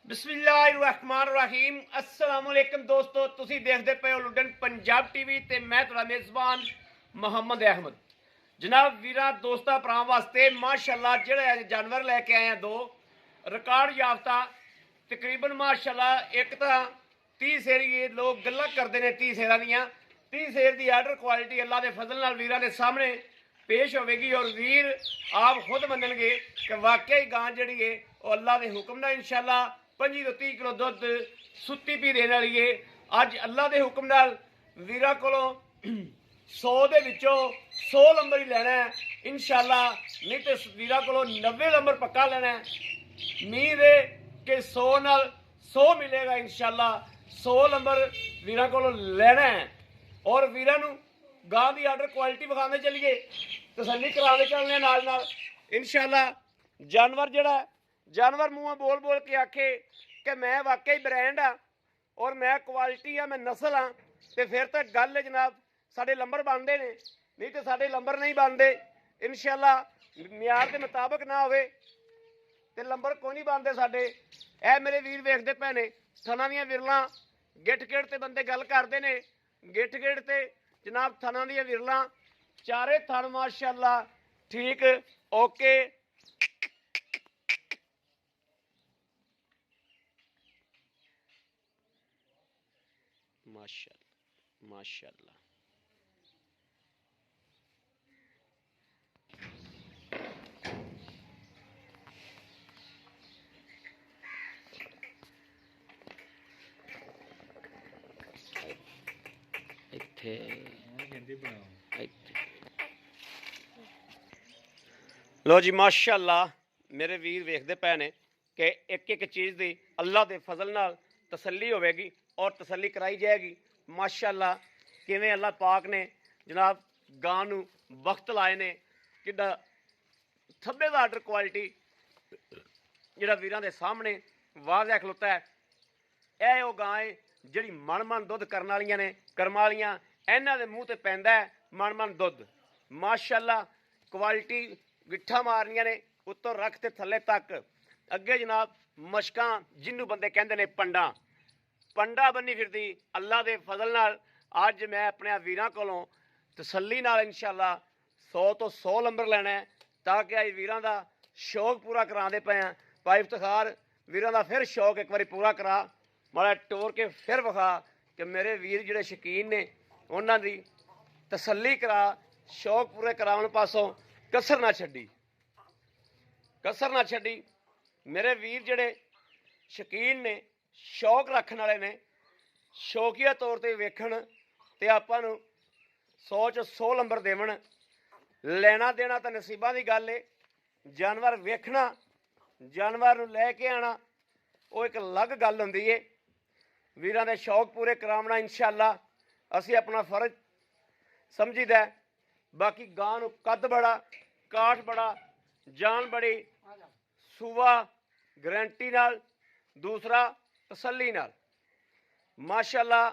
बिस्मिल्लाहिर्रहमानिर्रहीम अस्सलाम वालेकुम दोस्तों, तुसी देखते पे हो लुडन पंजाब टीवी ते मैं तुहाडा मेज़बान मोहम्मद अहमद। जनाब वीरा दोस्तां भरावां वास्ते माशाअल्लाह जेहड़े जानवर लैके आए हैं दो रिकॉर्ड याफ्ता तकरीबन माशाअल्लाह। एक तो 30 शेर ये लोग गल्लां करते हैं 30 शेरां दियां। 30 शेर की आर्डर क्वालिटी अल्लाह के फजल नाल वीरां दे सामने पेश होगी और वीर आप खुद मनणगे कि वाकई गां जिहड़ी है वो अल्लाह के हुक्म नाल इंशाअल्लाह 25 ਤੋਂ 30 किलो दुध सुत्ती पी देने वाली है। अज अल्लाह के हुक्म नाल वीरां कोलों 100 ਦੇ ਵਿੱਚੋਂ 100 ਨੰਬਰ ही लेना है इंशाअल्लाह, नहीं तो वीरां कोलों 90 नंबर पक्का लेना है। उम्मीद है कि 100 नाल 100 मिलेगा इंशाअल्लाह। 100 नंबर वीरां कोलों लेना है और वीरां नूं गां की आर्डर क्वालिटी विखाने चलिए, तसल्ली कराने चलने नाल नाल इंशाअल्लाह। जानवर जिहड़ा जानवर मूँह बोल बोल के आखे कि मैं वाकई ब्रांड हाँ और मैं क्वालिटी हाँ, मैं नस्ल हाँ, तो फिर तो गल है जनाब साढ़े लंबर बनते हैं, नहीं तो साढ़े लंबर नहीं बनते इंशाअल्लाह। मियार के मुताबिक ना होवे ते लंबर कोई नहीं बनते साढ़े। ए मेरे वीर वेखते पे ने थना दियां विरलां गिठ गिठ ते बंदे गल करते हैं गिठ गिठ ते जनाब थना दियां विरलां चारे थन माशाअल्लाह ठीक ओके। माशाअल्लाह माशाअल्लाह। लो जी माशाअल्लाह मेरे वीर वेखते पे ने कि एक एक चीज़ की अल्लाह के फजल नाल तसल्ली होगी और तसल्ली कराई जाएगी माशाअल्लाह। किवें अल्लाह पाक ने जनाब गां नूं वक्त लाए ने किड्डा थब्बे दा आर्डर क्वालिटी जिहड़ा वीरां दे सामने वाज़ह खलोता है। यह वो गां है जिहड़ी मन मन दुध करन वालियां ने कर्मां वालियां, इन्हां दे मूँह ते पैंदा है मन मन दुध माशाअल्लाह। क्वालिटी गिट्ठा मारनियां ने उत्तों रख ते थल्ले तक। अगे जनाब मशकां जिन्नू बंदे कहंदे ने पंडा पंडा बनी फिरदी अल्लाह के फजल नाल। अज मैं अपने वीरां कोलों तसल्ली नाल इंशाअल्लाह 100 तो 100 नंबर लेना है ताकि अज वीरां दा शौक पूरा करांदे पे हैं। भाई इफ्तिखार वीरां दा फिर शौक एक बारी पूरा करा माड़ा टोर के फिर विखा कि मेरे वीर जिहड़े शकीन ने उन्हां दी तसल्ली करा, शौक पूरे कराउण पासों कसर ना छड्डी कसर ना छड्डी। मेरे वीर जिहड़े शकीन ने शौक रखने वाले ने शौकीया तौर पर वेखण ते आपां नूं 100 च 100 नंबर देवन। लेना देना तो नसीबां दी गल है। जानवर वेखना जानवर नूं लैके आना वो एक अलग गल हुंदी है। वीरां दे शौक पूरे करावना इंशाअल्लाह असीं अपना फर्ज समझीदा। बाकी गां नूं कद बड़ा काठ बड़ा जान बड़ी सूआ गारंटी नाल दूसरा तसल्ली नाल माशाअल्लाह।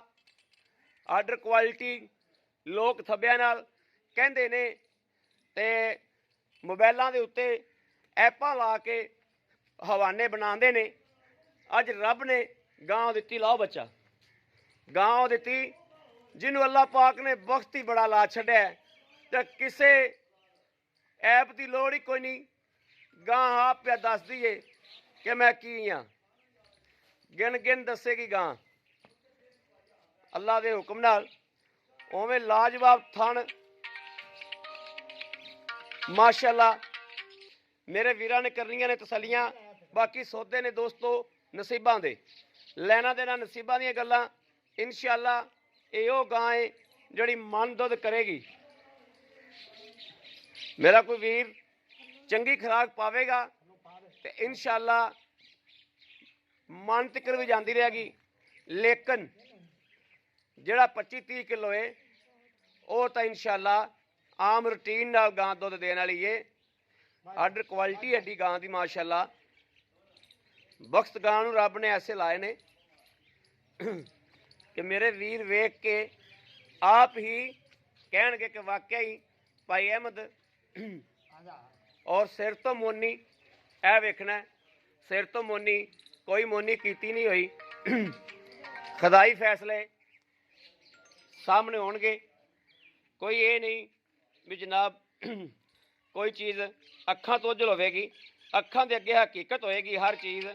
आर्डर क्वालिटी लोग थब्बिਆਂ नाल कहंदे ने ते मोबाइलों के उत्ते ऐपां ला के हवाने बनाते ने। अज रब ने गां दित्ती लाओ बच्चा गां दित्ती जिन्हों अल्लाह पाक ने वक्त ही बड़ा ला छड्या ते किसे ऐप की लोड़ ही कोई नहीं। गां आप पे दसदी है कि मैं की हाँ, गिन गिन दसेगी गां अल्लाह के हुक्म नाल। उवें लाजवाब थन माशाअल्लाह मेरे वीरां ने करनियां ने तसलियां। बाकी सौदे ने दोस्तों नसीबां दे लेना देना नसीबां दीयां गल्लां इंशाअल्लाह। इहो गां है जिहड़ी मन दुध करेगी। मेरा कोई वीर चंगी खुराक पावेगा तो इंशाअल्लाह मन तिकर भी जाती रहेगी। लेकिन जिहड़ा 25-30 किलो है वो तो इंशाअल्लाह आम रूटीन नाल गां दुध देने वाली है। आर्डर क्वालिटी एडी गां की माशाअल्लाह। बख्त गां नूं रब ने ऐसे लाए ने कि मेरे वीर वेख के आप ही कहणगे कि वाकई भाई अहमद और सिर तो मोनी ए वेखना सिर तो मोनी कोई मोनी कीती नहीं हुई। खुदाई फैसले सामने होणगे। कोई ये नहीं भी जनाब कोई चीज़ अखां तो ओझल होवेगी। अखां दे अगे हकीकत होएगी। हर चीज़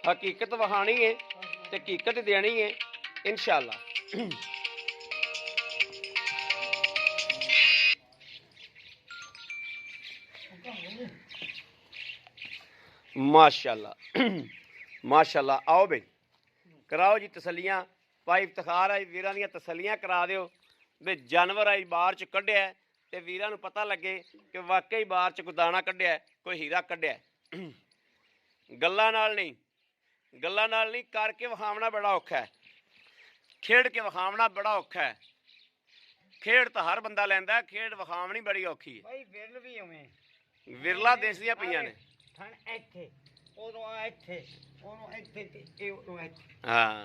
हकीकत विखानी है ते हकीकत देनी है इंशाअल्लाह। माशाअल्लाह माशाअल्लाह। आओ बई कराओ जी तसलियां। भाई इफ्तिखार आई वीरां दियां तसलियां करा दिओ भी जानवर आई बार च कढ़िया ते वीरां नूं पता लगे कि वाकई बार च कोई दाना कढ़िया, कोई हीरा कढ़िया। गल्लां नाल नहीं करके विखावना बड़ा औखा है। खेड के विखावना बड़ा औखा है। खेड तो हर बंदा लैंदा, खेड विखावनी बड़ी औखी है। विरल भी उवें विरला देसियां पईयां ने। थण ਇੱਥੇ ਉਦੋਂ ਆ ਇੱਥੇ ਉਹਨੂੰ ਇੱਥੇ ਤੇ ਇਹ ਉਦੋਂ ਇੱਥੇ हाँ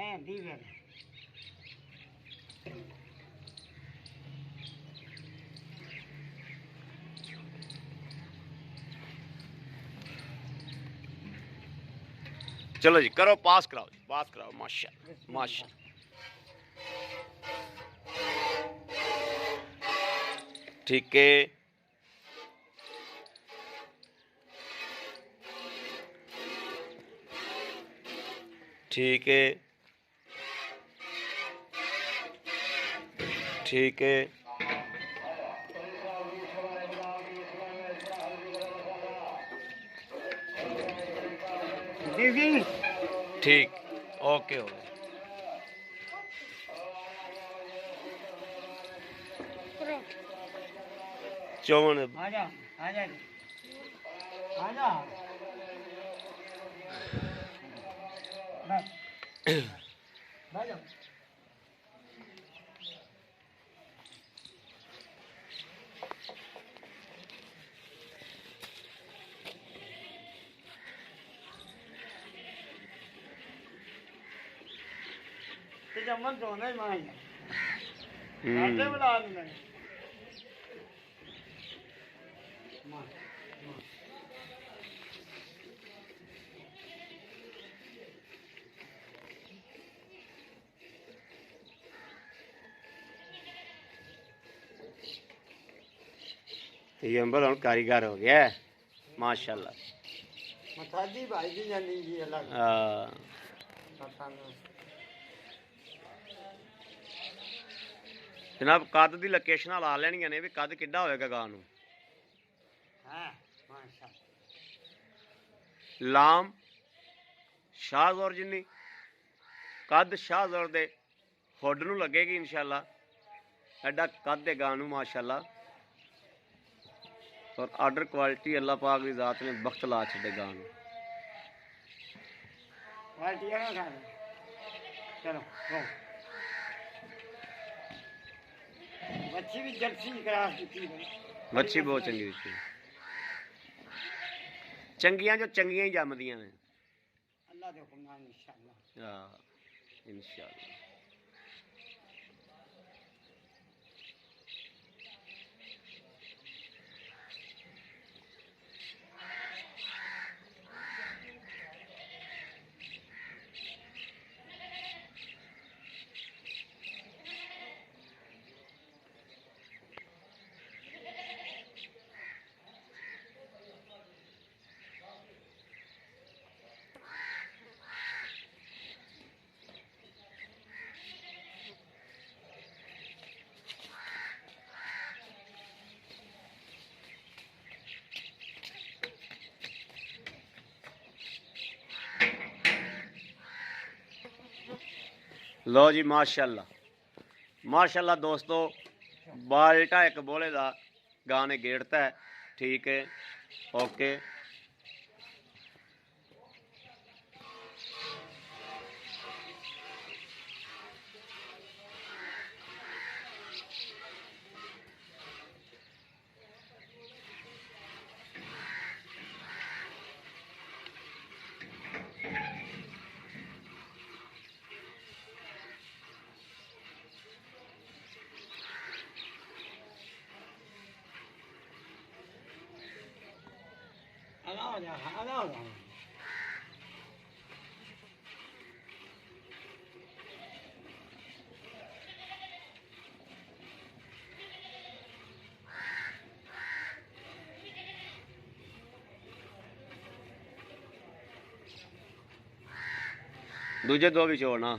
ਐਂ ਦੀ ਵੇਲ चलो जी करो पास कराओ जी, पास कराओ। माशा माशा ठीक है। ठीक है ठीक है। दीदी ठीक ओके हो गया। चौवन आजा आजा आजा बस बाजा ते जमन दोने माई आते बुला ले मां ये अंबर हम कारीगर हो गया है माशाल्लाह। मथाजी भाई जी जानी जी अलग पता नहीं जनाब कद की लोकेशन ला लेनिया ने भी कद किड्डा होएगा गां नूं। हां माशाल्लाह लाम शाहजौर जिन्नी कद शाहजौर दे हुड नूं लगेगी इंशाअल्लाह। एडा कद दे गां नूं माशाअल्लाह। और आर्डर क्वालिटी अल्लाह पाक की जात ने वक्त ला छे गां नूं। क्वालिटी है ना चलो हो बच्ची भी जर्सी क्रॉस की बच्ची बहुत चंगी थी। चंगियां जो चंगियां ही जमदियां ने। अल्लाह दे हुक्म नाल इंशाअल्लाह। हां इंशाअल्लाह। लो जी माशाल्लाह माशाल्लाह दोस्तों बाल्टा एक बोले का गां ने गेड़ता है। ठीक है ओके। अल्लाह ਦੂਜੇ ਦੋ ਵੀ ਚੋ ਨਾ,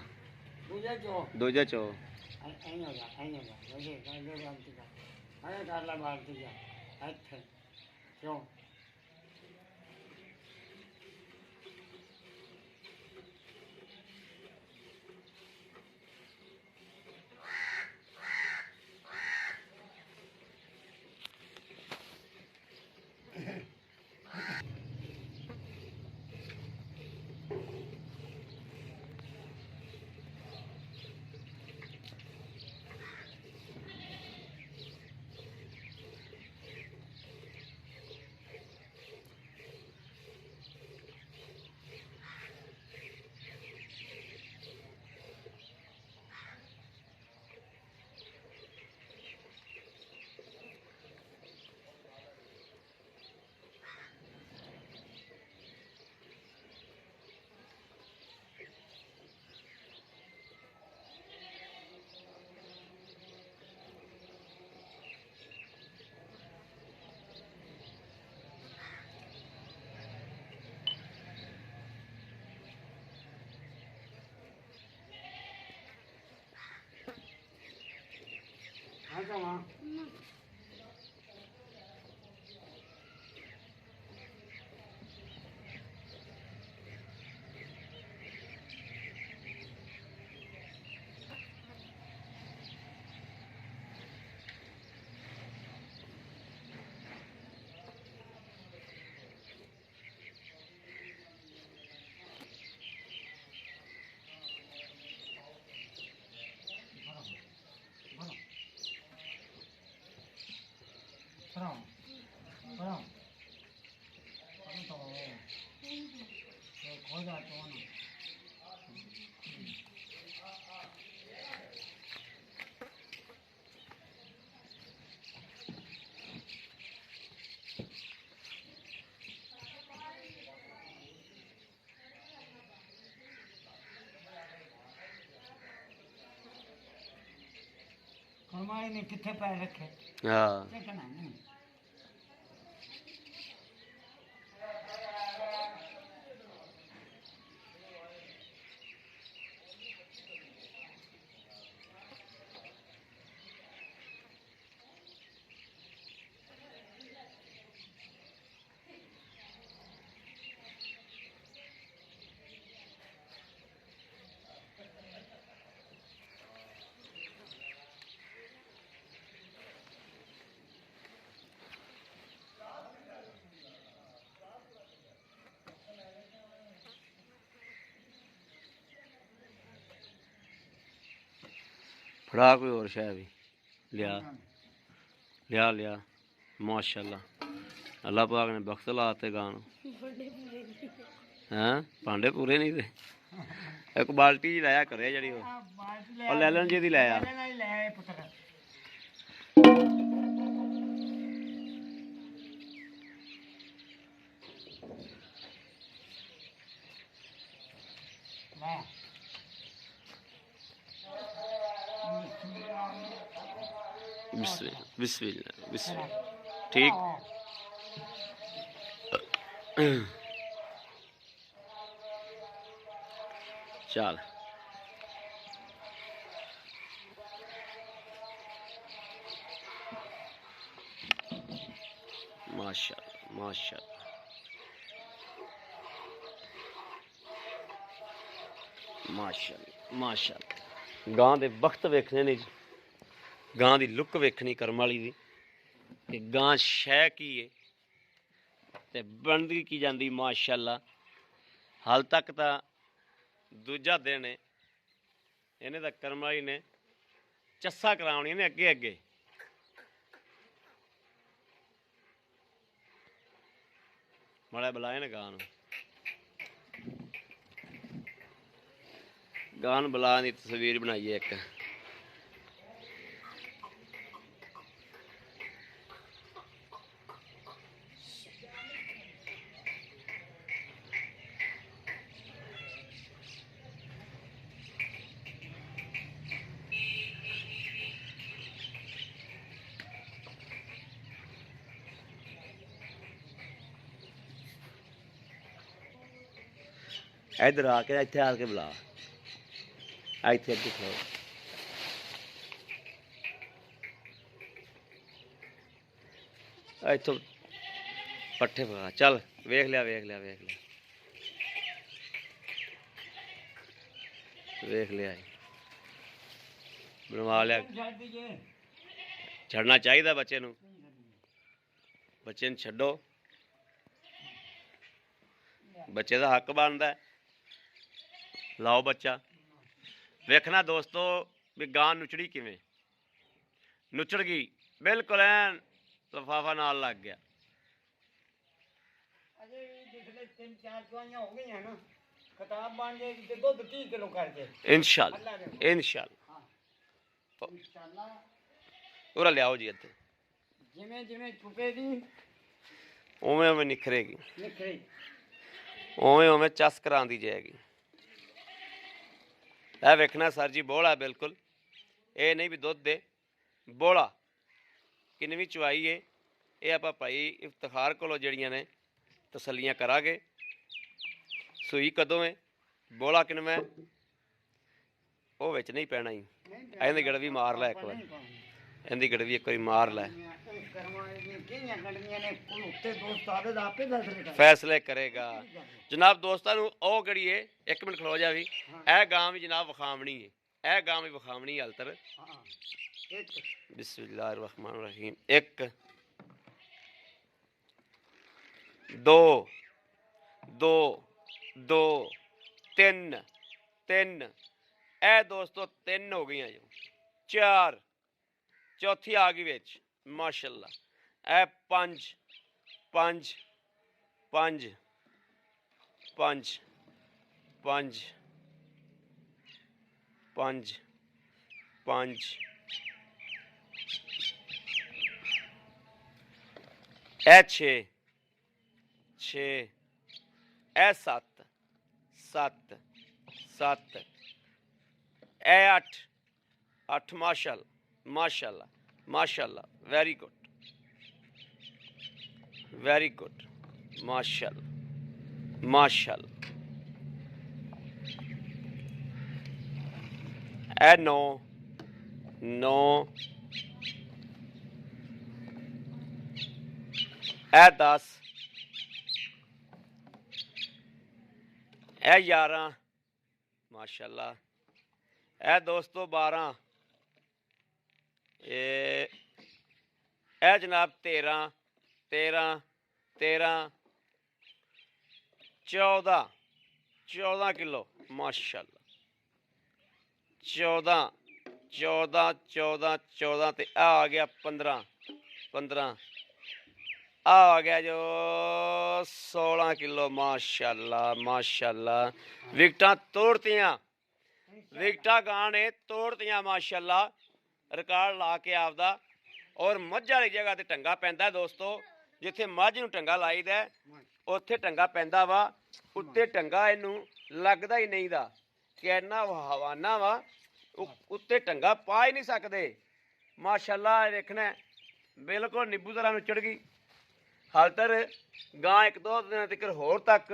ਦੂਜੇ ਚੋ ਦੂਜੇ ਚੋ। ਐਂ ਹੋ ਜਾ ਵਜੇ ਕਰ ਬਾਲਟੀ ਦਾ ਐਂ ਕਰ ਲੈ ਬਾਲਟੀ ਦਾ ਇੱਥੇ ਕਿਉਂ ਆ ਜਾਵਾਂ Pronto. Pronto. Pronto. Cosa buona. हमारे ने कितने पैर रखे? हाँ देखना नहीं ਫੜਾ ਕੋਈ ਹੋਰ ਸ਼ੈ ਵੀ ਲਿਆ ਲਿਆ ਲਿਆ ਮਾਸ਼ਾਅੱਲਾ ਅੱਲਾਹ ਪਾਕ ਨੇ ਬਖਤ ਲਾਤੇ ਗਾਂ ਨੂੰ ਹੈਂ ਭਾਂਡੇ ਪੂਰੇ ਨਹੀਂ ਤੇ ਇੱਕ ਬਾਲਟੀ ਜੀ ਲਾਇਆ ਕਰਿਆ ਜਿਹੜੀ ਉਹ ਲੈ ਲੈਣ ਜੀ ਦੀ ਲੈ ਆ ਲੈ ਪੁੱਤਰ ਲੈ ਬਿਸਮਿल्लाह ਬਿਸਮਿल्लाह ਬਿਸਮਿल्लाह ਠੀਕ ਚੱਲ माशाअल्लाह माशाअल्लाह माशाअल्लाह माशाअल्लाह गां दे वक्त वेखने ने जी गां दी लुक वेखनी करम वाली दी कि गां शै की है ते बनदी की जांदी माशाअल्लाह हाल तक तां दूजा दिन है इन्हें तां करम वाली ने चस्सा कराउणी ने अगे अगे माड़ा बुलाए ने गां गां बुला दी तस्वीर बनाई है एक इधर आके इत्थे आके बुला ਇੱਥੇ ਅੱਗੇ ਖਲੋ ਇੱਥੋਂ ਪੱਠੇ ਪਾ ਚੱਲ ਵੇਖ ਲਿਆ ਵੇਖ ਲਿਆ ਵੇਖ ਲਿਆ ਵੇਖ ਲਿਆ ਬਣਵਾ ਲਿਆ ਛੱਡਣਾ ਚਾਹੀਦਾ ਬੱਚੇ ਨੂੰ ਛੱਡੋ ਬੱਚੇ ਦਾ ਹੱਕ ਬਣਦਾ ਲਾਓ ਬੱਚਾ ਵੇਖਣਾ ਦੋਸਤੋ ਵੀ ਗਾਂ ਨੁਚੜੀ ਕਿਵੇਂ ਨੁਚੜ ਗਈ ਬਿਲਕੁਲ ਐਨ ਲਫਾਫਾ ਨਾਲ ਲੱਗ ਗਿਆ ਅਜੇ ਜਿਸਲੇ 3-4 ਚੁਆਈਆਂ ਹੋ ਗਈਆਂ ਨਾ ਖਤਾਬ ਬਣ ਜਾਏਗੀ ਤੇ ਦੁੱਧ 30 ਕਿਲੋ ਕਰਕੇ ਇਨਸ਼ਾਅੱਲਾ ਇਨਸ਼ਾਅੱਲਾ ਉਰਾ ਲਿਆਓ ਜੀ ਇੱਥੇ ਜਿਵੇਂ ਜਿਵੇਂ ਚੁਪੇਗੀ ਉਵੇਂ ਉਵੇਂ ਨਿਖਰੇਗੀ ਨਿਖਰੇ ਉਵੇਂ ਉਵੇਂ ਚਸ ਕਰਾਂਦੀ ਜਾਏਗੀ ਇਹ ਵੇਖਣਾ ਸਰ ਜੀ ਬੋਲਾ ਬਿਲਕੁਲ ਇਹ ਨਹੀਂ ਵੀ ਦੁੱਧ ਦੇ ਬੋਲਾ ਕਿੰਨਵੀਂ ਚਵਾਈ ਏ ਇਹ ਆਪਾਂ ਭਾਈ ਇਫਤਖਾਰ ਕੋਲੋਂ ਜਿਹੜੀਆਂ ਨੇ ਤਸੱਲੀਆਂ ਕਰਾਂਗੇ ਸੂਈ ਕਦੋਂ ਹੈ ਬੋਲਾ ਕਿੰਨਵਾਂ ਉਹ ਵਿੱਚ ਨਹੀਂ ਪੈਣਾ ਹੀ ਇਹਦੀ ਗੜਵੀ ਮਾਰ ਲੈ ਇੱਕ ਵਾਰ ਇਹਦੀ ਗੜਵੀ ਇੱਕ ਵਾਰੀ ਮਾਰ ਲੈ ਫੈਸਲੇ ਕਰੇਗਾ ਜਨਾਬ ਦੋਸਤਾਂ ਨੂੰ ਉਹ ਗੜੀਏ 1 ਮਿੰਟ ਖਲੋ ਜਾ ਵੀ ਇਹ ਗਾਂ ਵੀ ਜਨਾਬ ਵਿਖਾਵਣੀ ਹੈ ਇਹ ਗਾਂ ਵੀ ਵਿਖਾਵਣੀ ਹਲਤਰ ਬਿਸਮਿल्लाह रहमान रहीम 1 2 2 2 3 3 ਇਹ ਦੋਸਤੋ 3 ਹੋ ਗਈਆਂ ਜੋ 4 ਚੌਥੀ ਆ ਗਈ ਵਿੱਚ ਮਾਸ਼ਾਅੱਲਾ ਇਹ 5 5 5 5 5 5 5 ਇਹ 6 6 ਇਹ 7 7 7 ਇਹ 8 8 ਮਾਸ਼ਾਅੱਲਾ माशाल्लाह माशाल्लाह वेरी गुड माशाल्लाह माशाल्लाह ए 9 9 ए 10 ए 11 माशाल्लाह ए दोस्तों 12 ਇਹ ਜਨਾਬ 13 13 13 14 14 ਕਿਲੋ ਮਾਸ਼ਾਅੱਲਾ 14 14 14 14 ਤੇ ਆ ਗਿਆ 15 15 ਆ ਗਿਆ ਜੋ 16 ਕਿਲੋ ਮਾਸ਼ਾਅੱਲਾ ਮਾਸ਼ਾਅੱਲਾ ਵਿਕਟਾਂ ਤੋੜਤੀਆਂ ਵਿਕਟਾਂ ਗਾਂ ਨੇ ਤੋੜਤੀਆਂ ਮਾਸ਼ਾਅੱਲਾ ਰਿਕਾਰਡ ਲਾ ਕੇ ਆਪਦਾ ਔਰ ਮੱਝ ਵਾਲੀ ਜਗ੍ਹਾ ਤੇ ਟੰਗਾ ਪੈਂਦਾ ਦੋਸਤੋ ਜਿੱਥੇ ਮੱਝ ਨੂੰ ਟੰਗਾ ਲਾਈਦਾ ਉੱਥੇ ਟੰਗਾ ਪੈਂਦਾ ਵਾ ਉੱਤੇ ਟੰਗਾ ਇਹਨੂੰ ਲੱਗਦਾ ਹੀ ਨਹੀਂ ਦਾ ਕਿ ਇੰਨਾ ਹਵਾਨਾ ਵਾ ਉੱਤੇ ਟੰਗਾ ਪਾ ਹੀ ਨਹੀਂ ਸਕਦੇ ਮਾਸ਼ਾਅੱਲਾ ਵੇਖਣਾ ਬਿਲਕੁਲ ਨਿੰਬੂ ਤਰ੍ਹਾਂ ਨੂੰ ਚੜ ਗਈ ਹਾਲਤਰ ਗਾਂ 1-2 ਦਿਨਾਂ ਤੱਕ ਹੋਰ ਤੱਕ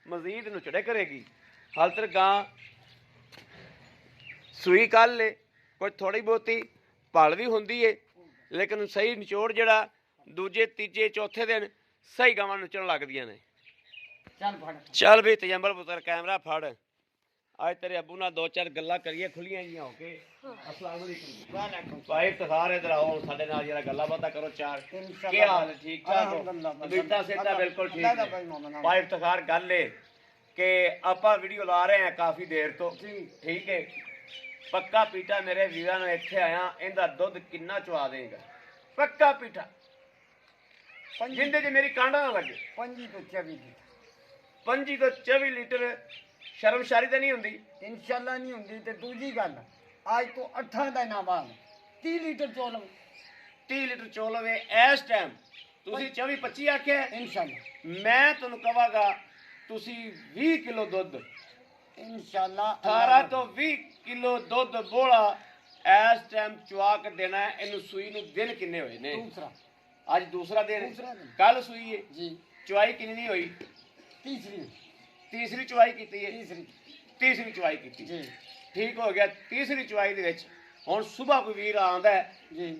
ਮਜ਼ੀਦ ਨੁਚੜੇ ਕਰੇਗੀ ਹਾਲਤਰ ਗਾਂ ਸੂਈ ਕੱਲ ਲੈ ਕੋਈ ਥੋੜੀ ਬਹੁਤੀ ਭਲ ਵੀ ਹੁੰਦੀ ਏ ਲੇਕਿਨ ਸਹੀ ਨਿਚੋੜ ਜਿਹੜਾ ਦੂਜੇ ਤੀਜੇ ਚੌਥੇ ਦਿਨ ਸਹੀ ਗਾਵਾਂ ਨੁਚਣ ਲੱਗਦੀਆਂ ਨੇ ਚੱਲ ਵੀ ਤਜੰਬਲ ਪੁੱਤਰ ਕੈਮਰਾ ਫੜ ਅੱਜ ਤੇਰੇ ਅੱਬੂ ਨਾਲ 2-4 ਗੱਲਾਂ ਕਰੀਏ ਖੁੱਲੀਆਂ ਜੀਆਂ ਹੋ ਕੇ ਅਸਲਾਮ ਅਲੈਕੁਮ ਭਾਈ ਇਫਤਖਾਰ ਇਧਰ ਆਓ ਸਾਡੇ ਨਾਲ ਜਰਾ ਗੱਲਾਂ ਬਾਤਾਂ ਕਰੋ ਚਾਰ ਕੀ ਹਾਲ ਹੈ ਠੀਕ ਠਾਕ ਹੋ ਬੀਟਾ ਸੇਤਾ ਬਿਲਕੁਲ ਠੀਕ ਹੈ ਭਾਈ ਇਫਤਖਾਰ ਗੱਲ ਏ ਕਿ ਆਪਾਂ ਵੀਡੀਓ ਲਾ ਰਹੇ ਹਾਂ ਕਾਫੀ ਦੇਰ ਤੋਂ ਠੀਕ ਹੈ ਪੱਕਾ ਪੀਟਾ ਮੇਰੇ ਵੀਰਾਂ ਨੂੰ ਇੱਥੇ ਆਇਆ ਇਹਦਾ ਦੁੱਧ ਕਿੰਨਾ ਚਵਾ ਦੇਗਾ ਪੱਕਾ ਪੀਟਾ ਜਿੰਦੇ 'ਚ ਮੇਰੀ ਕਾਂਡਾ ਨਾ ਲੱਗੇ 25 ਤੋਂ 24 25 ਤੋਂ 24 ਲੀਟਰ ਸ਼ਰਮਸ਼ਾਰੀ ਤਾਂ ਨਹੀਂ ਹੁੰਦੀ ਇਨਸ਼ਾਅੱਲਾ ਨਹੀਂ ਹੁੰਦੀ ਤੇ ਦੂਜੀ ਗੱਲ ਅੱਜ ਤੋਂ 8 ਦਿਨਾਂ ਬਾਅਦ 30 ਲੀਟਰ ਚੋਲ 30 ਲੀਟਰ ਚੋਲ ਹੋਵੇ ਇਸ ਟਾਈਮ ਤੁਸੀਂ 24-25 ਆਖਿਆ ਇਨਸ਼ਾਅੱਲਾ ਮੈਂ ਤੁਹਾਨੂੰ ਕਹਾਂਗਾ ਤੁਸੀਂ 20 ਕਿਲੋ ਦੁੱਧ ਇਨਸ਼ਾਅੱਲਾ 18 ਤੋਂ 20 ਕਿਲੋ ਦੁੱਧ ਬੋਲਾ ਇਸ ਟਾਈਮ ਚਵਾ ਕੇ ਦੇਣਾ ਹੈ ਇਹਨੂੰ ਸੂਈ ਨੂੰ ਦਿਨ ਕਿੰਨੇ ਹੋਏ ਨੇ ਦੂਸਰਾ ਅੱਜ ਦੂਸਰਾ ਦਿਨ ਕੱਲ ਸੂਈ ਹੈ ਜੀ ਚਵਾਈ ਕਿੰਨੀ ਨਹੀਂ ਹੋਈ ਤੀਸਰੀ ਤੀਸਰੀ ਚਵਾਈ ਕੀਤੀ ਹੈ ਤੀਸਰੀ ਤੀਸਰੀ ਚਵਾਈ ਕੀਤੀ ਜੀ ਠੀਕ ਹੋ ਗਿਆ। ਤੀਸਰੀ ਚਵਾਈ ਦੇ ਵਿੱਚ ਹੁਣ ਸਵੇਰ ਕੋਈ ਵੀਰ ਆਉਂਦਾ ਹੈ, ਜੀ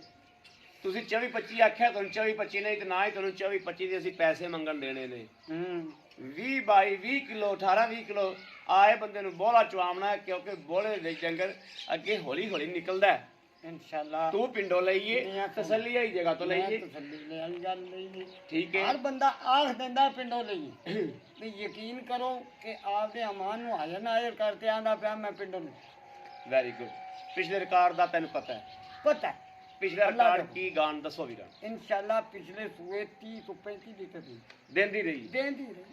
ਤੁਸੀਂ 24-25 ਆਖਿਆ, ਤੁਹਾਨੂੰ 24-25 ਨਹੀਂ ਤੇ ਨਾ ਹੀ ਤੁਹਾਨੂੰ 24-25 ਦੇ ਅਸੀਂ ਪੈਸੇ ਮੰਗਣ ਦੇਣੇ ਨੇ। 20-22 ਕਿਲੋ 18-20 ਕਿਲੋ ਆਏ ਬੰਦੇ ਨੂੰ ਬੋਲਾ ਚਵਾਉਣਾ ਹੈ, ਕਿਉਂਕਿ ਬੋਲੇ ਦੇ ਡੰਗਰ ਅੱਗੇ ਹੌਲੀ ਹੌਲੀ ਨਿਕਲਦਾ ਹੈ। इंशाल्लाह ਤੂੰ ਪਿੰਡੋਂ ਲਈਏ, ਤਸੱਲੀ ਆਈ ਜਗ੍ਹਾ ਤੋਂ ਲਈਏ, तसल्ली ले आई गल नहीं ਠੀਕ ਹੈ। हर बंदा आख दिंदा पिंडों लईए भी यकीन करो कि आपके अमान नु हाजिर नाजिर करते आंदा पिया मैं पिंडों लई ਵੈਰੀ ਗੁੱਡ। ਪਿਛਲੇ ਰਿਕਾਰਡ ਦਾ ਤੈਨੂੰ ਪਤਾ ਹੈ, पता है ਪਿਛਲਾ ਅੱਲਾ ਰਿਕਾਰਡ ਦਾ। ਕੀ ਗਾਣ ਦੱਸੋ ਵੀਰਾਂ। इंशाल्लाह पिछले सूए 30 तो 35 लीटर दी ਦਿੰਦੀ ਰਹੀ देंदी रही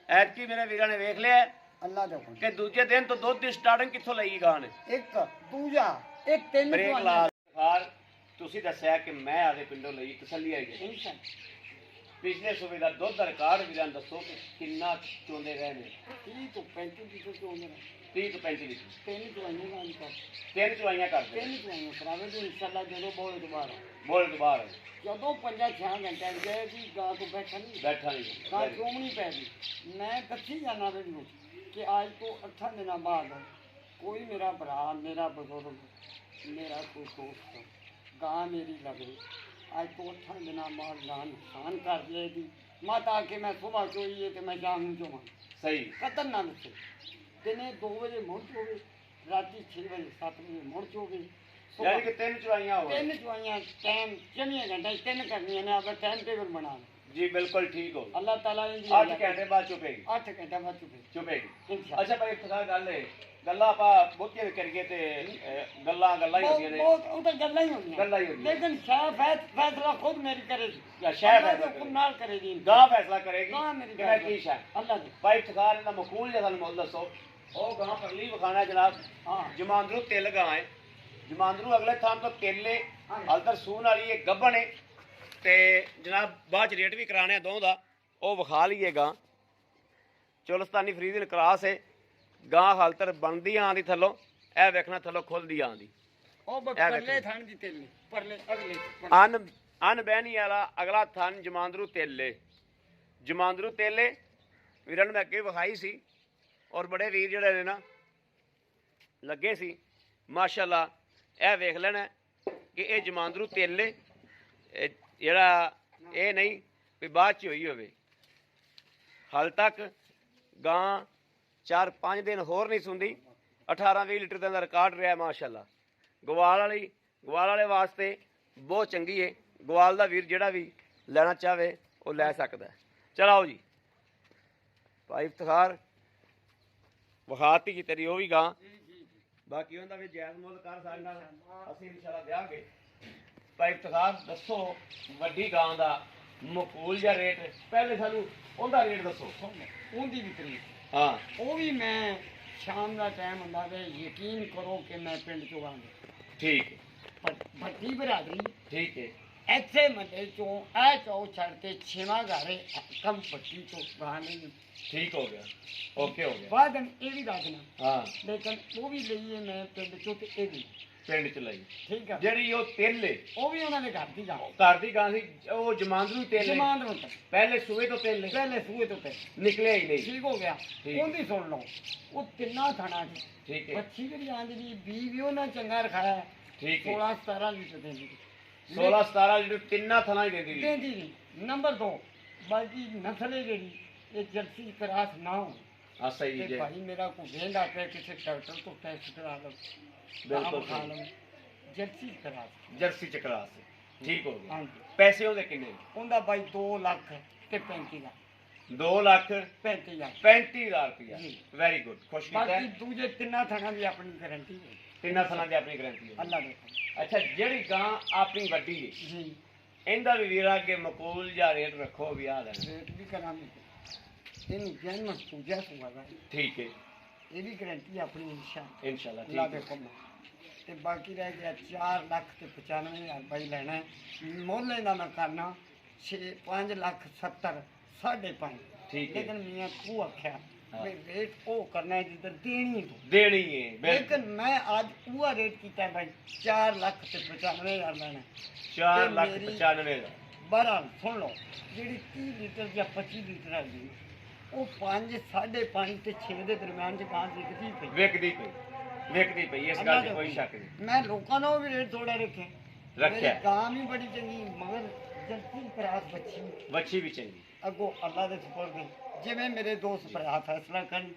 ਐਤਕੀ ਮੇਰੇ ਵੀਰਾਂ ਨੇ ਵੇਖ ਲਿਆ अल्लाह दे हुक्म ਕਿ ਦੂਜੇ ਦਿਨ ਤੋਂ ਦੁੱਧ ਦੀ ਸਟਾਰਟਿੰਗ ਕਿੱਥੋਂ ਲਈ ਗਾਣ। एक दूजा एक तीन ਬ੍ਰੇਕ चवाइयां। ਲਾ ਖਾਰ ਤੁਸੀਂ ਦੱਸਿਆ ਕਿ ਮੈਂ ਆਦੇ ਪਿੰਡੋਂ ਲਈ, ਤਸੱਲੀ ਆਈ ਗਈ। इंशाल्लाह ਪਿਛਲੇ ਸੂਬੇ ਦਾ ਦੁੱਧ ਦਾ ਰਿਕਾਰਡ ਵੀਰਾਂ ਦੱਸੋ ਕਿ ਕਿੰਨਾ ਚੋਂਦੇ ਰਹੇ ਨੇ। 30 तो 35 लीटर चो मेरा 30 ਤੋਂ 35 ਲੀਟਰ, तीन चवाइयां का अंतर ਤਿੰਨ ਚਵਾਈਆਂ ਕਰਦੇ तीन चवाइयां करावे तो इंशाल्लाह जो बोल दोबारा ਬੋਲ ਦੁਬਾਰਾ ਜਦੋਂ 5-6 ਘੰਟੇ ਗਏ ਵੀ ਗਾਂ ਤੋਂ ਬੈਠਾ ਨਹੀਂ ਬੈਠਾ ਨਹੀਂ ਗਾਂ ਕਿਉਂ ਨਹੀਂ ਪੈ ਗਈ। ਮੈਂ ਦੱਸੀ ਜਾਣਾ ਵੀਡੀਓ ਕਿ ਅੱਜ ਤੋਂ 8 ਦਿਨਾਂ ਬਾਅਦ ਕੋਈ ਮੇਰਾ ਭਰਾ ਮੇਰਾ ਬਜ਼ੁਰਗ ਮੇਰਾ ਕੋਈ ਦੋਸਤ ਗਾਂ ਮੇਰੀ ਲਵੇ ਅੱਜ ਤੋਂ 8 ਦਿਨਾਂ ਬਾਅਦ ਗਾਂ ਨੁਕਸਾਨ ਕਰ ਲਏਗੀ। ਮਾਤਾ ਆ ਕੇ ਮੈਂ ਸੁਬਾਹ ਚੋਈਏ ਤੇ ਮੈਂ ਸ਼ਾਮ ਨੂੰ ਚੋਵਾਂ ਸਹੀ। ਕਤਲ ਨਾ ਮਿੱਥੇ ਦਿਨੇ 2 ਵਜੇ ਮੁੜ ਚੋਵੇ ਰਾਤੀ 6 ਵਜੇ 7 ਵਜੇ ਮੁੜ ਚੋਵੇ ਯਾਨੀ ਕਿ ਤਿੰਨ ਚਵਾਈਆਂ ਹੋ ਤਿੰਨ ਚਵਾਈਆਂ ਟਾਈਮ 24 ਘੰਟੇ ਤਿੰਨ ਕਰਨੀਆਂ ਨੇ ਆਪਣਾ ਟਾਈਮ ਟੇਬਲ ਬਣਾ ਲਓ। ਜੀ ਬਿਲਕੁਲ ਠੀਕ ਹੋ। ਅੱਲਾਹ ਤਾਲਾ ਨੇ 8 ਘੰਟੇ ਬਾਅਦ ਚੁਪੇਗੀ 8 ਘੰਟੇ ਬਾਅਦ ਚੁੱਪੇ ਚੁਪੇਗੀ। इंशाल्लाह ਅੱਛਾ ਭਾਈ ਪਤਾ ਗੱਲ ਹੈ, ਗੱਲਾਂ ਆਪਾਂ ਬਹੁਤੀਆਂ ਵੀ ਕਰੀਏ ਤੇ ਗੱਲਾਂ ਹੀ ਹੁੰਦੀਆਂ ਨੇ। बहुत उधर गल्ला ही होनी गल्ला ही होनी है। लेकिन शाह फैसला खुद मेरी करेगी या शाह अल्लाह फैसला के हुक्म नाल करेगी ਗਾਂ ਫੈਸਲਾ ਕਰੇਗੀ ਗਾਂ ਮੇਰੀ ਕਿ ਮੈਂ ਕੀ ਸ਼ਾ। अल्लाह की ਭਾਈ ਠਕਾਰ ਇਹਦਾ ਮਕੂਲ ਜਿਹਾ ਸਾਨੂੰ ਮੁੱਲ ਦੱਸੋ। ਉਹ ਗਾਂ ਪਰਲੀ ਵਿਖਾਣਾ ਜਨਾਬ। हाँ ਜਮਾਂਦਰੂ ਤਿਲ ਗਾਂ ਹੈ। ਜਮਾਂਦਰੂ ਅਗਲੇ ਥਾਂ ਤੋਂ ਤੇਲੇ हाँ ਹਲਦਰ ਸੂਨ ਵਾਲੀ ਇਹ ਗੱਭਣ ਹੈ ਤੇ ਜਨਾਬ ਬਾਅਦ ਚ ਰੇਟ ਵੀ ਕਰਾਣੇ ਆ ਦੋਵਾਂ ਦਾ, ਉਹ ਵਿਖਾ ਲਈਏ ਗਾਂ। ਚੋਲਸਤਾਨੀ ਫਰੀਦਨ ਕਰਾਸ ਹੈ ਗਾਂ ਹਲਤਰ ਬਣਦੀ ਆਂਦੀ ਥੱਲੋਂ, ਇਹ ਵੇਖਣਾ ਥੱਲੋਂ ਖੁੱਲਦੀ ਆਂਦੀ। ओ क्या परले कहते थान दी तेल परले अगले ਅਨ ਬਹਿਣੀ ਵਾਲਾ ਅਗਲਾ ਥਣ ਜਮਾਂਦਰੂ ਤੇਲੇ। ਜਮਾਂਦਰੂ ਤੇਲੇ ਵੀਰਾਂ ਨੂੰ ਮੈਂ ਅੱਗੇ ਵਿਖਾਈ ਸੀ ਔਰ ਬੜੇ ਵੀਰ ਜਿਹੜੇ ਨੇ ਨਾ ਲੱਗੇ ਸੀ ਮਾਸ਼ਾਅੱਲਾ। ਇਹ ਵੇਖ ਲੈਣਾ ਕਿ ਇਹ ਜਮਾਂਦਰੂ ਤੇਲੇ ਜਿਹੜਾ ਇਹ ਨਹੀਂ ਵੀ ਬਾਅਦ ਚ ਹੋਈ ਹੋਵੇ। ਹਾਲ ਤੱਕ ਗਾਂ 4-5 ਦਿਨ ਹੋਰ ਨਹੀਂ ਸੁੰਦੀ। 18-20 ਲੀਟਰ ਦਾ ਰਿਕਾਰਡ ਰਿਹਾ ਮਾਸ਼ਾਅੱਲਾ। ਗਵਾਲ ਵਾਲੇ ਵਾਸਤੇ ਬਹੁਤ ਚੰਗੀ ਹੈ। ਗਵਾਲ ਦਾ ਵੀਰ ਜਿਹੜਾ ਵੀ ਲੈਣਾ ਚਾਹਵੇ ਉਹ ਲੈ ਸਕਦਾ ਹੈ। ਚਲਾਓ ਜੀ ਭਾਈ ਇਫਤਖਾਰ ਵਿਖਾਤੀ ਜੀ ਤੇਰੀ ਉਹ ਵੀ ਗਾਂ, ਬਾਕੀ ਉਹਦਾ ਵੀ ਜਾਇਜ਼ ਮੁੱਲ ਕਰ ਸਕਦਾ ਅਸੀਂ ਇਨਸ਼ਾਅੱਲਾ ਦਿਆਂਗੇ। ਭਾਈ ਇਫਤਖਾਰ ਦੱਸੋ ਵੱਡੀ ਗਾਂ ਦਾ ਮਕੂਲ ਜਾਂ ਰੇਟ, ਪਹਿਲੇ ਸਾਨੂੰ ਉਹਦਾ ਰੇਟ ਦੱਸੋ। उनदी भी तरीक ਹਾਂ ਉਹ ਵੀ ਮੈਂ ਸ਼ਾਮ ਦਾ ਟਾਈਮ ਹੁੰਦਾ ਵੇ ਯਕੀਨ ਕਰੋ ਕਿ ਮੈਂ ਪਿੰਡ ਚੋਂ ਆਂਦਾ ਠੀਕ ਹੈ, ਭੱਟੀ ਬਰਾਦਰੀ ਠੀਕ ਹੈ, ਇੱਥੇ ਮੱਲੇ ਚੋਂ ਇਹ ਚੌ ਛੱਡ ਕੇ ਛੇਵਾਂ ਘਰ ਕਮ ਪੱਟੀ ਤੋਂ ਬਾਹਰ ਨਹੀਂ ਠੀਕ ਹੋ ਗਿਆ, ਓਕੇ ਹੋ ਗਿਆ। ਬਾਅਦ ਇਹ ਵੀ ਦੱਸਣਾ ਹਾਂ ਲੇਕਿਨ ਉਹ ਵੀ ਲਈਏ ਮੈਂ ਪਿੰਡ ਚੋਂ ਤੇ ਇਹ ਵੀ ਪਿੰਡ ਚ ਲਈ ਠੀਕ ਆ ਜਿਹੜੀ ਉਹ ਤੇਲੇ ਉਹ ਵੀ ਉਹਨਾਂ ਦੇ ਘਰ ਦੀ ਜਾ ਘਰ ਦੀ ਗਾਂ ਸੀ, ਉਹ ਜਮਾਂਦਰੂ ਤੇਲੇ ਜਮਾਨ ਰੋਟ ਪਹਿਲੇ ਸੂਏ ਤੋਂ ਤੇਲੇ ਪਹਿਲੇ ਸੂਏ ਤੋਂ ਤੇ ਨਿਕਲਿਆ ਹੀ ਨਹੀਂ। ਠੀਕ ਹੋ ਗਿਆ। ਠੀਕ। ਉਹਦੀ ਸੁਣ ਲਓ ਉਹ ਤਿੰਨਾਂ ਥਾਣਾ ਚ ਠੀਕ ਹੈ, ਬੱਚੀ ਜਿਹੜੀ ਆਂਦੀ ਦੀ ਬੀ ਵੀ ਉਹਨਾਂ ਚੰਗਾ ਰਖਾਇਆ ਠੀਕ ਹੈ। 16-17 ਲੀਟਰ ਦਿੰਦੀ 16-17 ਲੀਟਰ ਤਿੰਨਾਂ ਥਾਂ ਹੀ ਦਿੰਦੀ ਸੀ। ਦਿੰਦੀ ਨਹੀਂ। ਨੰਬਰ 2 ਬਾਕੀ ਨਸਲ ਹੈ ਜਿਹੜੀ ਇਹ ਜਰਸੀ ਕਰਾਸ ਨਾ ਹੋ ਹਾਂ ਸਹੀ ਤੇ ਜੀ, ਭਾਈ ਮੇਰਾ ਕੋਈ ਵੇਂਦਾ ਪਿਆ ਕਿਸੇ ਡਾਕਟਰ ਤੋਂ ਟੈਸਟ ਕਰਾ ਲਓ ਬਿਲਕੁਲ ਖਾ ਸਹੀ। ਲਓ ਜਰਸੀ ਕਰਾਸ ਜਰਸੀ ਚ ਕਰਾ ਸੀ, ਠੀਕ ਹੋ ਗਿਆ। ਹਾਂਜੀ ਪੈਸੇ ਉਹਦੇ ਕਿੰਨੇ? ਉਹਦਾ ਬਾਈ 2 ਲੱਖ ਤੇ 35 ਲੱਖ 2 ਲੱਖ 35 ਲੱਖ 35,000 ਰੁਪਇਆ। ਜੀ। ਵੈਰੀ ਗੁੱਡ, ਖੁਸ਼ ਕੀਤਾ ਬਾਕੀ ਹੈ। ਦੂਜੇ ਤਿੰਨਾਂ ਥਾਣਾ ਦੀ ਆਪਣੀ ਗਾਰੰਟੀ ਹੈ ਤਿੰਨਾਂ ਥਾਂ ਦੀ ਆਪਣੀ ਗਰੰਟੀ ਹੈ। ਅੱਲਾ ਦੇ ਅੱਛਾ ਜਿਹੜੀ ਗਾਂ ਆਪਣੀ ਵੱਡੀ ਹੈ ਜੀ ਇਹਦਾ ਵੀ ਵੀਰਾ ਅੱਗੇ ਮਕੂਲ ਜਾਂ ਰੇਟ ਰੱਖੋ ਵੀ ਆ ਲੈਣਾ। ਰੇਟ ਵੀ ਕਰਾਂਗੇ ਇਹਨੂੰ ਜਨਮ ਪੂਜਾ ਸੁਵਾਗਾ ਠੀਕ ਹੈ ਇਹ ਵੀ ਗਾਰੰਟੀ ਆਪਣੀ ਇਨਸ਼ਾਅੱਲਾ ਇਨਸ਼ਾਅੱਲਾ, ਅੱਲਾ ਠੀਕ ਦੇ ਹੈ। ਹੁਕਮ ਤੇ ਬਾਕੀ ਰਹਿ ਗਿਆ 4 ਲੱਖ ਤੇ 95,000 ਬਾਈ ਲੈਣਾ ਹੈ। ਮੁੱਲ ਇਹਦਾ ਮੈਂ ਕਰਨਾ 5 ਲੱਖ 70 5.5 ਠੀਕ ਹੈ। ਲੇਕਿਨ ਮੀਆਂ ਤੂੰ ਆਖਿਆ ਵੀ ਰੇਟ ਉਹ ਕਰਨਾ ਹੈ ਜਿੱਧਰ ਦੇਣੀ ਤੂੰ ਦੇਣੀ ਹੈ ਬਿਲਕੁਲ। ਲੇਕਿਨ ਮੈਂ ਅੱਜ ਉਹ ਰੇਟ ਕੀਤਾ ਭਾਈ 4 ਲੱਖ ਤੇ 95,000 ਲੈਣਾ 4 ਤੇ ਲੱਖ ਮੇਰੀ- 95,000 ਬਹਰਾਲ ਸੁਣ ਲਓ ਜਿਹੜੀ 30 ਲੀਟਰ ਜਾਂ 25 ਲੀਟਰ ਹੈਗੀ ਉਹ 5 5.5 ਤੇ 6 ਦੇ ਦਰਮਿਆਨ ਚ ਗਾਂ ਵਿਕਦੀ ਪਈ ਵਿਕਦੀ ਪਈ। ਵੇਖਦੀ ਪਈ ਇਸ ਗੱਲ 'ਚ ਕੋਈ ਸ਼ੱਕ ਨਹੀਂ। ਮੈਂ ਲੋਕਾਂ ਦਾ ਵੀ ਰੇਟ ਥੋੜਾ ਰੱਖਿਆ। ਰੱਖਿਆ। ਮੇਰੀ ਗਾਂ ਵੀ ਬੜੀ ਚੰਗੀ, ਮਗਰ ਜੱਤੀ ਖਰਾਬ ਬੱਚੀ ਵੱਛੀ ਵੀ ਚੰਗੀ। ਅੱਗੋਂ ਅੱਲਾ ਦੇ ਸਪੁਰਦ, ਜਿਵੇਂ ਮੇਰੇ ਦੋਸਤ ਭਰਾ ਫੈਸਲਾ ਕਰਨ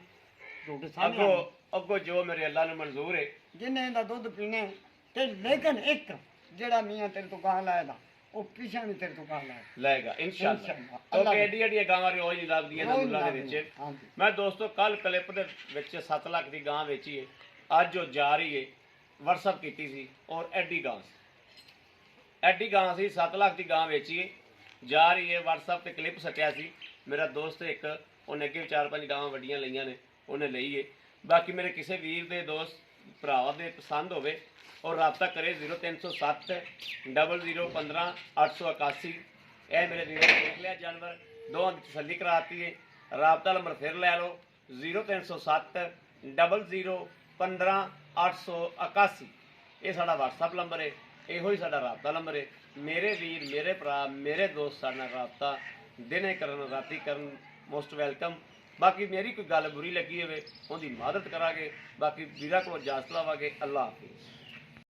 ਤੁਹਾਡੇ ਸਾਹਮਣੇ ਅੱਗੋਂ ਜੋ ਮੇਰੇ ਅੱਲਾ ਨੂੰ ਮਨਜ਼ੂਰ ਹੈ, ਜਿੰਨੇ ਦਾ ਦੁੱਧ ਪੀਣਾ ਹੈ। ਤੇ ਲੇਕਿਨ ਇੱਕ ਜਿਹੜਾ ਮੀਆਂ ਤੇਰੇ ਤੋਂ ਗਾਂ ਲਾਇਦਾ, ਉਹ ਪਿਛਾ ਨਹੀਂ ਤੇਰੇ ਤੋਂ ਗਾਂ ਲਾਇਆ ਲਏਗਾ ਇਨਸ਼ਾਅੱਲਾ। ਇਨਸ਼ਾਅੱਲਾ। ਕਿਉਂਕਿ ਐਡੀਆਂ ਗਾਵਾਂ ਰੋਜ਼ ਨਹੀਂ ਲੱਭਦੀਆਂ ਰੋਜ਼ ਨੰਬਰਾਂ ਦੇ ਨਹੀਂ ਵਿੱਚ। ਲੱਭਦੀਆਂ, ਹਾਂਜੀ। ਮੈਂ ਦੋਸਤੋ ਕੱਲ ਕਲਿੱਪ ਦੇ ਵਿੱਚ 7 ਲੱਖ ਦੀ ਗਾਂ ਵੇਚੀ ਹੈ, ਅੱਜ ਉਹ ਜਾ ਰਹੀ ਹੈ। WhatsApp ਕੀਤੀ ਸੀ ਔਰ ਐਡੀ ਗਾਂ ਸੀ 7 ਲੱਖ ਦੀ ਗਾਂ ਵੇਚੀ ਹੈ, ਜਾ ਰਹੀ ਹੈ। WhatsApp ਤੇ ਕਲਿੱਪ ਸੱਟਿਆ ਸੀ ਮੇਰਾ ਦੋਸਤ ਇੱਕ, ਉਹਨੇ ਅੱਗੇ 4-5 ਗਾਵਾਂ ਵੱਡੀਆਂ ਲਈਆਂ ਨੇ, ਉਹਨੇ ਲਈ ਹੈ। ਬਾਕੀ ਮੇਰੇ ਕਿਸੇ ਵੀਰ ਦੇ ਦੋਸਤ ਭਰਾ ਦੇ ਪਸੰਦ ਹੋਵੇ ਔਰ ਰਾਬਤਾ ਕਰੇ 0307 0015 881। ਇਹ ਮੇਰੇ ਵੀਰੋ ਨੇ ਦੇਖ ਲਿਆ ਜਾਨਵਰ, ਦੋਵਾਂ ਦੀ ਤਸੱਲੀ ਕਰਾਤੀ ਹੈ। ਰਾਬਤਾ ਨੰਬਰ ਫਿਰ ਲੈ ਲਓ 0307 0015 881। ਇਹ ਸਾਡਾ WhatsApp ਨੰਬਰ ਹੈ, ਇਹੋ ਹੀ ਸਾਡਾ ਰਾਬਤਾ ਨੰਬਰ ਹੈ। ਮੇਰੇ ਵੀਰ, ਮੇਰੇ ਭਰਾ, ਮੇਰੇ ਦੋਸਤ ਸਾਡੇ ਨਾਲ ਰਾਬਤਾ ਦਿਨੇ ਕਰਨ ਰਾਤੀ ਕਰਨ, ਮੋਸਟ ਵੈਲਕਮ। ਬਾਕੀ ਮੇਰੀ ਕੋਈ ਗੱਲ ਬੁਰੀ ਲੱਗੀ ਹੋਵੇ ਉਹਦੀ ਮਦਦ ਕਰਾਂਗੇ, ਬਾਕੀ ਵੀਰਾਂ ਕੋਲ ਇਜਾਜ਼ਤ ਲਵਾਂਗੇ। ਅੱਲਾ ਹਾਫਿਜ਼।